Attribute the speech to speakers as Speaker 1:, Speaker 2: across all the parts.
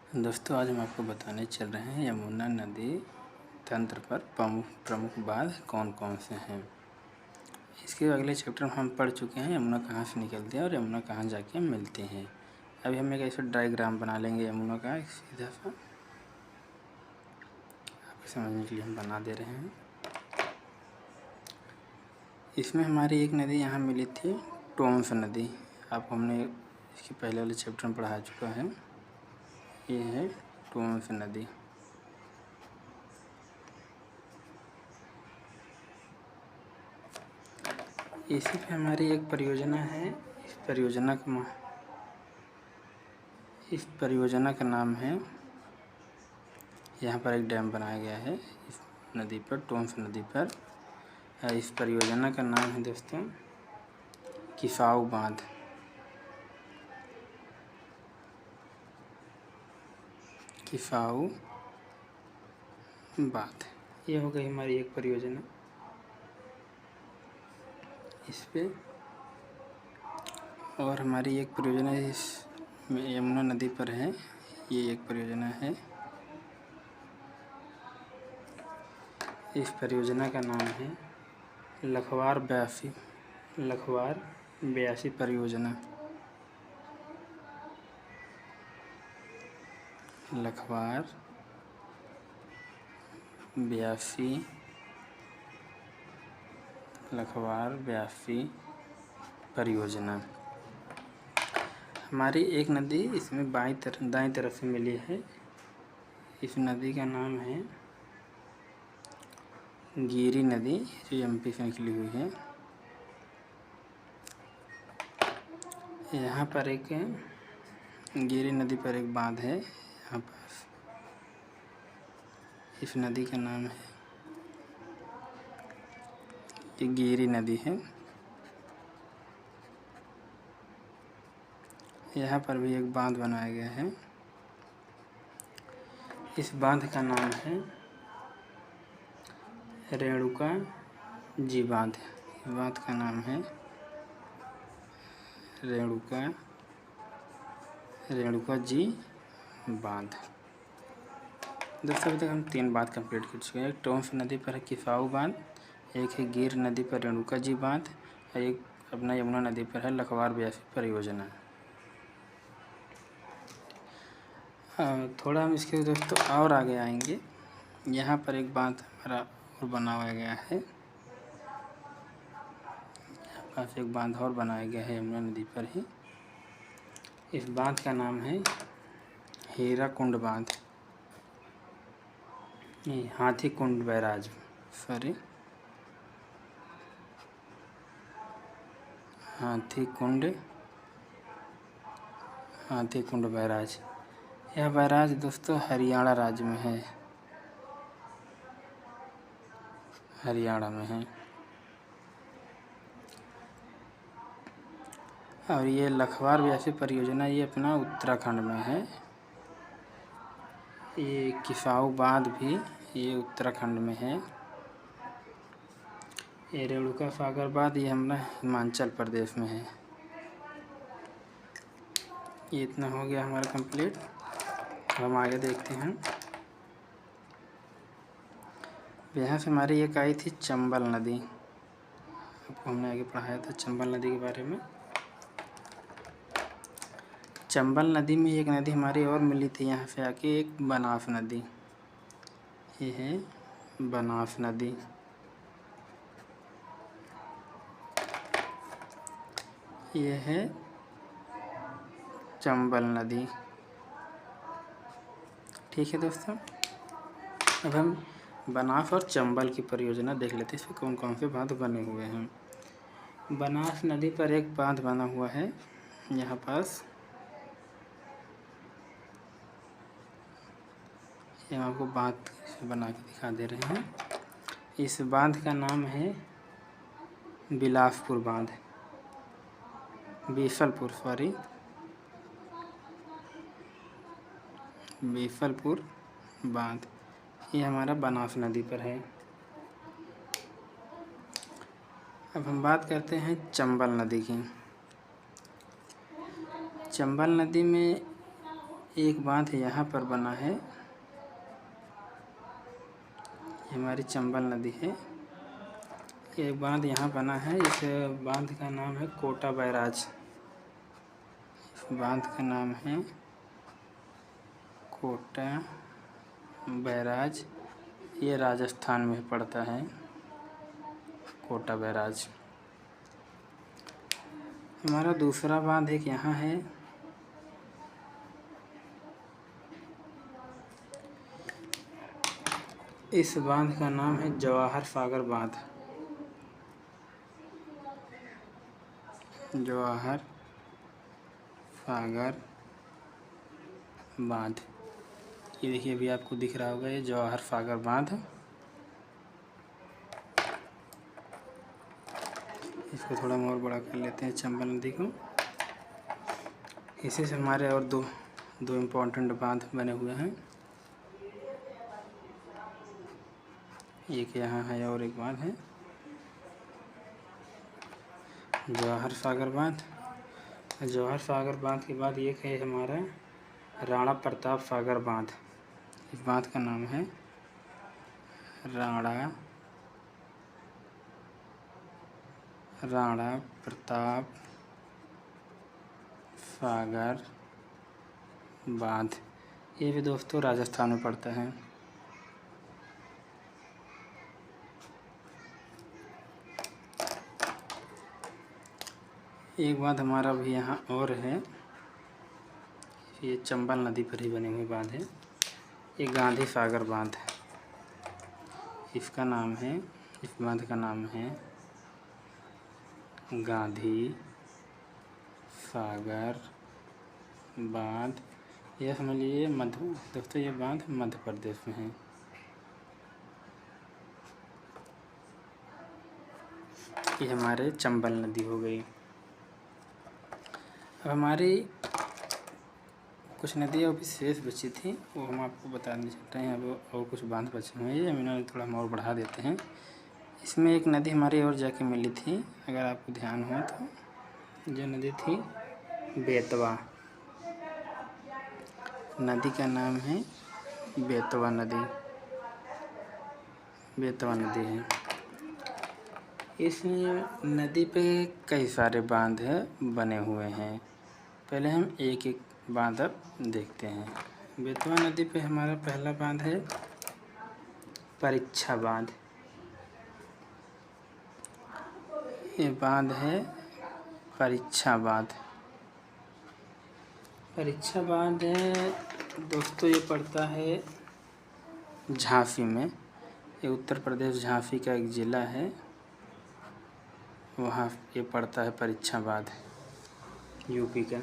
Speaker 1: दोस्तों आज हम आपको बताने चल रहे हैं यमुना नदी तंत्र पर प्रमुख बांध कौन कौन से हैं। इसके अगले चैप्टर में हम पढ़ चुके हैं यमुना कहाँ से निकलती है और यमुना कहाँ जाके मिलती हैं। अभी हम एक ऐसा डायग्राम बना लेंगे यमुना का एक सीधा सा, आपको समझने के लिए हम बना दे रहे हैं। इसमें हमारी एक नदी यहाँ मिली थी, टोंस नदी। आपको हमने इसके पहले वाले चैप्टर में पढ़ा चुका है। ये है टोंस नदी। इसी पे हमारी एक परियोजना है। इस परियोजना का नाम है, यहाँ पर एक डैम बनाया गया है इस नदी पर, टोंस नदी पर। इस परियोजना का नाम है दोस्तों किसाऊ बांध। किसाऊ बांध ये हो गई हमारी एक परियोजना। इस पे और हमारी एक परियोजना इस यमुना नदी पर है। ये एक परियोजना है। इस परियोजना का नाम है लखवार ब्यासी परियोजना। लखवार ब्यासी परियोजना। हमारी एक नदी इसमें दाईं तरफ से मिली है। इस नदी का नाम है गिरी नदी, जो एमपी से निकली हुई है। यहाँ पर एक गिरी नदी पर एक बांध है यहाँ पास। इस नदी का नाम है, ये गिरी नदी है। यहाँ पर भी एक बांध बनाया गया है। इस बांध का नाम है रेणुका जी बांध। इस बांध का नाम है रेणुका जी बांध। दोस्तों अभी तक हम 3 बांध कंप्लीट कर चुके हैं। एक टोंस नदी पर है किसाऊ बांध, एक है गिर नदी पर रेणुका जी बांध, और एक अपना यमुना नदी पर है लखवार ब्यासी परियोजना। थोड़ा हम इसके दोस्तों और आगे आएंगे। यहाँ पर एक बांध हमारा और बनाया गया है। यहाँ पास एक बांध और बनाया गया है यमुना नदी पर ही। इस बांध का नाम है हीराकुंड बांध। Hathikund barrage, Hathikund barrage. यह बैराज दोस्तों हरियाणा राज्य में है। और ये लखवार ब्यासी परियोजना ये अपना उत्तराखंड में है। ये किसाऊ बांध भी ये उत्तराखंड में है। ये रेणुका सागर बांध ये हमारा हिमाचल प्रदेश में है। ये इतना हो गया हमारा कंप्लीट। हम आगे देखते हैं। यहाँ से हमारी एक आई थी चंबल नदी। आपको हमने आगे पढ़ाया था चंबल नदी के बारे में। चंबल नदी में एक नदी हमारी और मिली थी यहाँ से आके, एक बनास नदी। ये है बनास नदी। ये है चंबल नदी। ठीक है दोस्तों, अब हम बनास और चंबल की परियोजना देख लेते हैं। इसमें कौन कौन से बांध बने हुए हैं। बनास नदी पर एक बांध बना हुआ है यहाँ पास। ये हम आपको बांध बना के दिखा दे रहे हैं। इस बांध का नाम है बिलासपुर बांध, बीसलपुर बांध। ये हमारा बनास नदी पर है। अब हम बात करते हैं चंबल नदी की। चंबल नदी में एक बांध यहाँ पर बना है, ये हमारी चंबल नदी है। एक बांध यहाँ बना है, इस बांध का नाम है कोटा बैराज। बांध का नाम है कोटा बैराज, ये राजस्थान में पड़ता है कोटा बैराज। हमारा दूसरा बांध एक यहाँ है, इस बांध का नाम है जवाहर सागर बांध। जवाहर सागर बांध, ये देखिए अभी आपको दिख रहा होगा, ये जवाहर सागर बांध। इसको थोड़ा और बड़ा कर लेते हैं चंबल नदी को। इसी से हमारे और दो इम्पोर्टेंट बांध बने हुए हैं, एक यहाँ है और एक बांध है जवाहर सागर बांध। जवाहर सागर बांध के बाद एक है हमारा राणा प्रताप सागर बांध। इस बांध का नाम है राणा प्रताप सागर बांध। ये भी दोस्तों राजस्थान में पड़ता है। एक बांध हमारा भी यहाँ और है, ये चंबल नदी पर ही बने हुए बांध है, ये गांधी सागर बांध है। इसका नाम है, इस बांध का नाम है गांधी सागर बांध। यह समझ लीजिए दोस्तों ये बांध मध्य प्रदेश में है। ये हमारे चंबल नदी हो गई। अब हमारी कुछ नदियाँ विशेष बची थी, वो हम आपको बताने चाहते हैं। अब और कुछ बांध बचे हुए हैं, इन्होंने थोड़ा हम और बढ़ा देते हैं। इसमें एक नदी हमारी और जाके मिली थी, अगर आपको ध्यान हो तो, जो नदी थी बेतवा। नदी का नाम है बेतवा नदी। बेतवा नदी है। इस नदी पे कई सारे बांध बने हुए हैं। पहले हम एक एक बांध अब देखते हैं। बेतवा नदी पे हमारा पहला बांध है परीक्षा बांध। ये बांध है परीक्षा बांध। परीक्षा बांध है दोस्तों, ये पड़ता है झांसी में। ये उत्तर प्रदेश झांसी का एक ज़िला है, वहाँ ये पड़ता है परीक्षा बांध, यूपी का।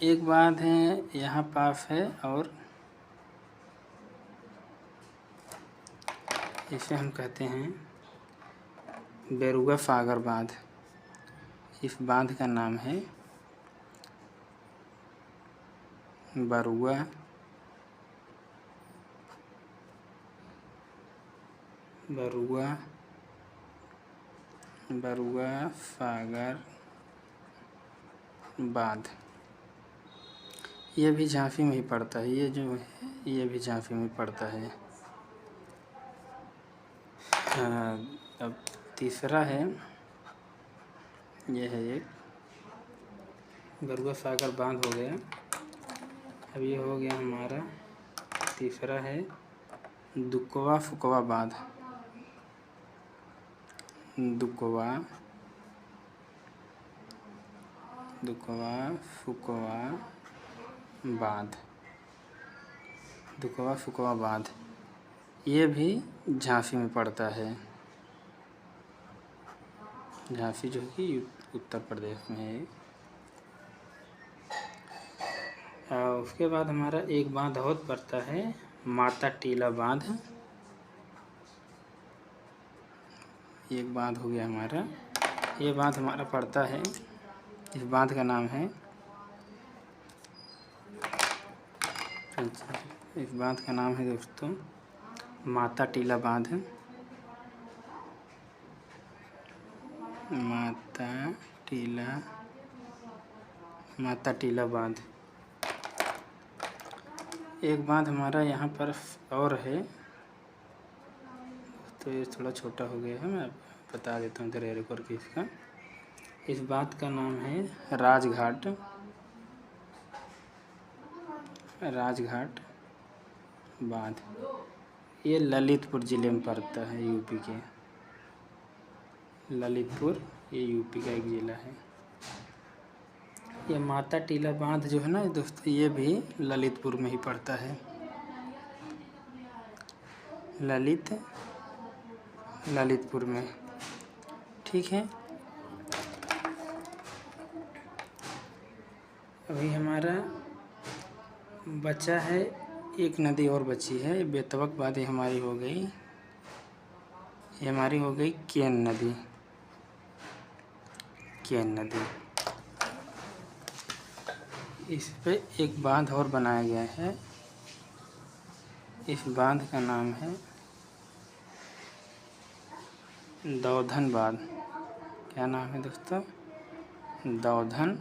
Speaker 1: एक बांध है यहाँ पास है, और इसे हम कहते हैं बेरुआ सागर बांध। इस बांध का नाम है बरुआ सागर बांध। ये भी झांसी में ही पड़ता है। ये जो है ये भी झांसी में पड़ता है। अब तीसरा है, ये है एक बरुआ सागर बांध हो गया। अब ये हो गया हमारा तीसरा है दुकवा फुकवा बांध। दुकवा फुकवा बांध। दुकवा फुकवा बांध, ये भी झांसी में पड़ता है। झांसी जो कि उत्तर प्रदेश में है। उसके बाद हमारा एक बांध और पड़ता है माता टीला बांध। एक बांध हो गया हमारा। ये बांध हमारा पड़ता है, इस बांध का नाम है, इस बांध का नाम है दोस्तों माता टीला बांध। माता टीला माता टीला बांध। एक बांध हमारा यहाँ पर और है, तो ये थोड़ा छोटा हो गया है, मैं बता देता हूँ इधर एरो करके इसका। इस बांध का नाम है राजघाट, राजघाट बांध। ये ललितपुर ज़िले में पड़ता है, यूपी के ललितपुर, ये यूपी का एक ज़िला है। ये माता टीला बांध जो है ना दोस्तों, ये भी ललितपुर में ही पड़ता है, ललितपुर में। ठीक है, अभी हमारा बचा है एक नदी और बची है, बेतवा के बाद ये हमारी हो गई, ये हमारी हो गई केन नदी। केन नदी, इस पे एक बांध और बनाया गया है। इस बांध का नाम है दौधन बांध। क्या नाम है दोस्तों? दौधन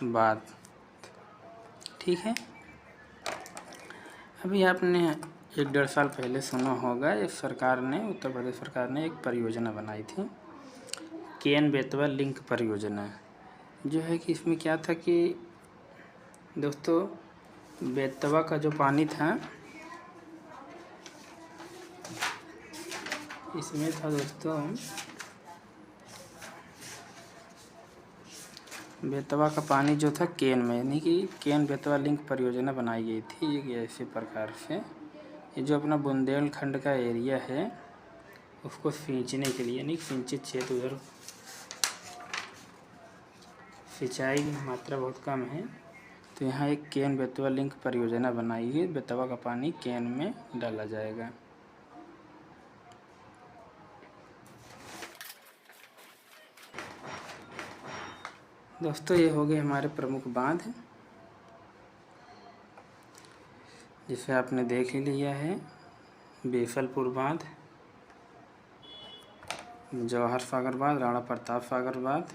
Speaker 1: बांध। ठीक है, अभी आपने 1-1.5 साल पहले सुना होगा, एक सरकार ने, उत्तर प्रदेश सरकार ने एक परियोजना बनाई थी, केन बेतवा लिंक परियोजना, जो है कि इसमें क्या था कि दोस्तों, बेतवा का जो पानी था, इसमें था दोस्तों, बेतवा का पानी जो था केन में, यानी कि केन बेतवा लिंक परियोजना बनाई गई थी एक ऐसे प्रकार से। ये जो अपना बुंदेलखंड का एरिया है उसको सींचने के लिए, यानी सिंचित क्षेत्र, उधर सिंचाई की मात्रा बहुत कम है, तो यहाँ एक केन बेतवा लिंक परियोजना बनाई गई। बेतवा का पानी केन में डाला जाएगा। दोस्तों, ये हो गए हमारे प्रमुख बांध, जिसे आपने देख ही लिया है। बीसलपुर बांध, जवाहर सागर बांध, राणा प्रताप सागर बांध,